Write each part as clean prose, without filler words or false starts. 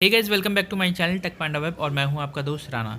Hey guys, welcome back to my channel tech panda web और मैं हूं आपका दोस्त राना।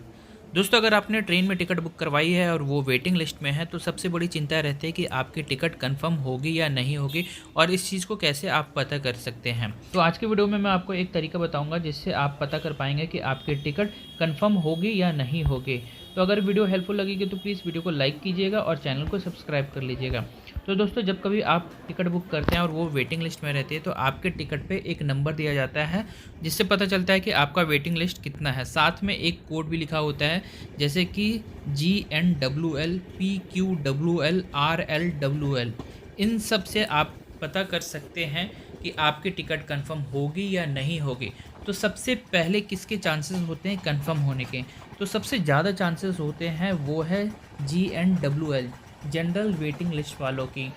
दोस्तों, अगर आपने ट्रेन में टिकट बुक करवाई है और वो वेटिंग लिस्ट में है तो सबसे बड़ी चिंता रहती है कि आपकी टिकट कंफर्म होगी या नहीं होगी और इस चीज़ को कैसे आप पता कर सकते हैं। तो आज के वीडियो में मैं आपको एक तरीका बताऊंगा जिससे आप पता कर पाएंगे कि आपकी टिकट कंफर्म होगी या नहीं होगी। तो अगर वीडियो हेल्पफुल लगेगी तो प्लीज़ वीडियो को लाइक कीजिएगा और चैनल को सब्सक्राइब कर लीजिएगा। तो दोस्तों, जब कभी आप टिकट बुक करते हैं और वो वेटिंग लिस्ट में रहती है तो आपके टिकट पे एक नंबर दिया जाता है जिससे पता चलता है कि आपका वेटिंग लिस्ट कितना है। साथ में एक कोड भी लिखा होता है जैसे कि GNWL PQWL RLWL। इन सब से आप पता कर सकते हैं कि आपकी टिकट कंफर्म होगी या नहीं होगी। तो सबसे पहले किसके चांसेस होते हैं कंफर्म होने के? तो सबसे ज़्यादा चांसेस होते हैं वो है GNWL, जनरल वेटिंग लिस्ट वालों की।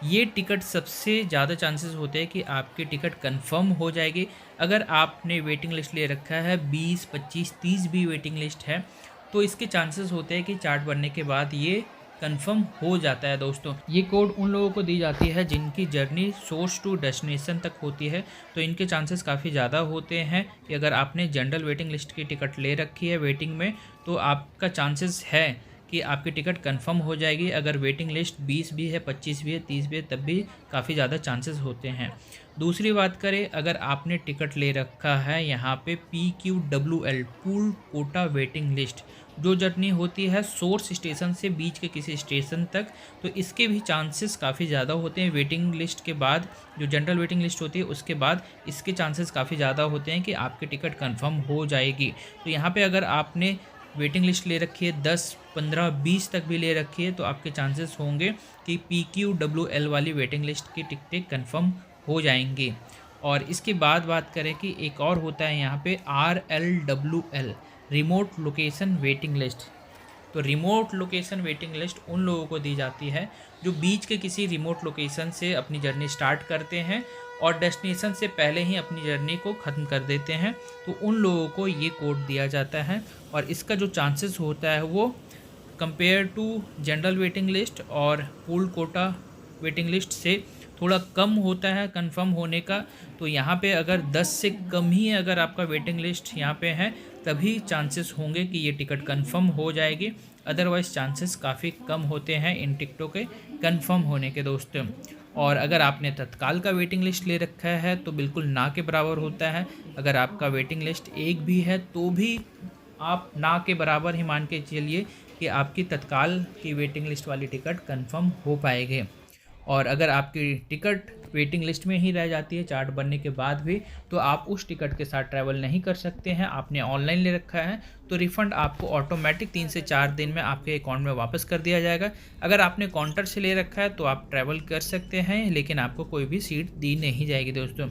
ये टिकट सबसे ज़्यादा चांसेस होते हैं कि आपकी टिकट कंफर्म हो जाएगी। अगर आपने वेटिंग लिस्ट ले रखा है 20, 25, 30 भी वेटिंग लिस्ट है तो इसके चांसेस होते हैं कि चार्ट बनने के बाद ये कंफर्म हो जाता है। दोस्तों, ये कोड उन लोगों को दी जाती है जिनकी जर्नी सोर्स टू डेस्टिनेशन तक होती है, तो इनके चांसेस काफ़ी ज़्यादा होते हैं कि अगर आपने जनरल वेटिंग लिस्ट की टिकट ले रखी है वेटिंग में तो आपका चांसेस है कि आपकी टिकट कंफर्म हो जाएगी। अगर वेटिंग लिस्ट 20 भी है, 25 भी है, 30 भी है तब भी काफ़ी ज़्यादा चांसेस होते हैं। दूसरी बात करें, अगर आपने टिकट ले रखा है यहाँ पे PQWL, pool quota waiting list, जो जर्नी होती है सोर्स स्टेशन से बीच के किसी स्टेशन तक, तो इसके भी चांसेस काफ़ी ज़्यादा होते हैं। वेटिंग लिस्ट के बाद जो जनरल वेटिंग लिस्ट होती है उसके बाद इसके चांसेस काफ़ी ज़्यादा होते हैं कि आपकी टिकट कंफर्म हो जाएगी। तो यहाँ पे अगर आपने वेटिंग लिस्ट ले रखी है 10, 15, 20 तक भी ले रखी है तो आपके चांसेस होंगे कि PQWL वाली वेटिंग लिस्ट की टिकटें कंफर्म हो जाएंगी। और इसके बाद बात करें कि एक और होता है यहाँ पे RLWL, remote location waiting list. तो रिमोट लोकेशन वेटिंग लिस्ट उन लोगों को दी जाती है जो बीच के किसी रिमोट लोकेशन से अपनी जर्नी स्टार्ट करते हैं और डेस्टिनेशन से पहले ही अपनी जर्नी को ख़त्म कर देते हैं। तो उन लोगों को ये कोड दिया जाता है और इसका जो चांसेस होता है वो compare to general waiting list और पूल कोटा वेटिंग लिस्ट से थोड़ा कम होता है कंफर्म होने का। तो यहाँ पे अगर 10 से कम ही अगर आपका वेटिंग लिस्ट यहाँ पे है तभी चांसेस होंगे कि ये टिकट कंफर्म हो जाएगी, अदरवाइज़ चांसेस काफ़ी कम होते हैं इन टिकटों के कंफर्म होने के दोस्तों। और अगर आपने तत्काल का वेटिंग लिस्ट ले रखा है तो बिल्कुल ना के बराबर होता है। अगर आपका वेटिंग लिस्ट एक भी है तो भी आप ना के बराबर ही मान के चलिए कि आपकी तत्काल की वेटिंग लिस्ट वाली टिकट कंफर्म हो पाएगी। और अगर आपकी टिकट वेटिंग लिस्ट में ही रह जाती है चार्ट बनने के बाद भी तो आप उस टिकट के साथ ट्रैवल नहीं कर सकते हैं। आपने ऑनलाइन ले रखा है तो रिफ़ंड आपको ऑटोमेटिक 3 से 4 दिन में आपके अकाउंट में वापस कर दिया जाएगा। अगर आपने काउंटर से ले रखा है तो आप ट्रैवल कर सकते हैं लेकिन आपको कोई भी सीट दी नहीं जाएगी दोस्तों।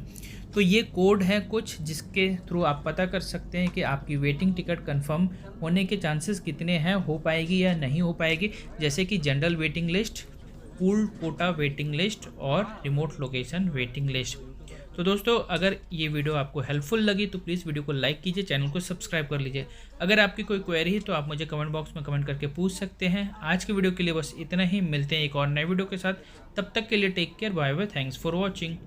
तो ये कोड है कुछ जिसके थ्रू आप पता कर सकते हैं कि आपकी वेटिंग टिकट कंफर्म होने के चांसेस कितने हैं, हो पाएगी या नहीं हो पाएगी। जैसे कि general waiting list, pool quota waiting list और रिमोट लोकेशन वेटिंग लिस्ट। तो दोस्तों, अगर ये वीडियो आपको हेल्पफुल लगी तो प्लीज़ वीडियो को लाइक कीजिए, चैनल को सब्सक्राइब कर लीजिए। अगर आपकी कोई क्वेरी है तो आप मुझे कमेंट बॉक्स में कमेंट करके पूछ सकते हैं। आज की वीडियो के लिए बस इतना ही, मिलते हैं एक और नए वीडियो के साथ। तब तक के लिए take care, bye bye, thanks for watching.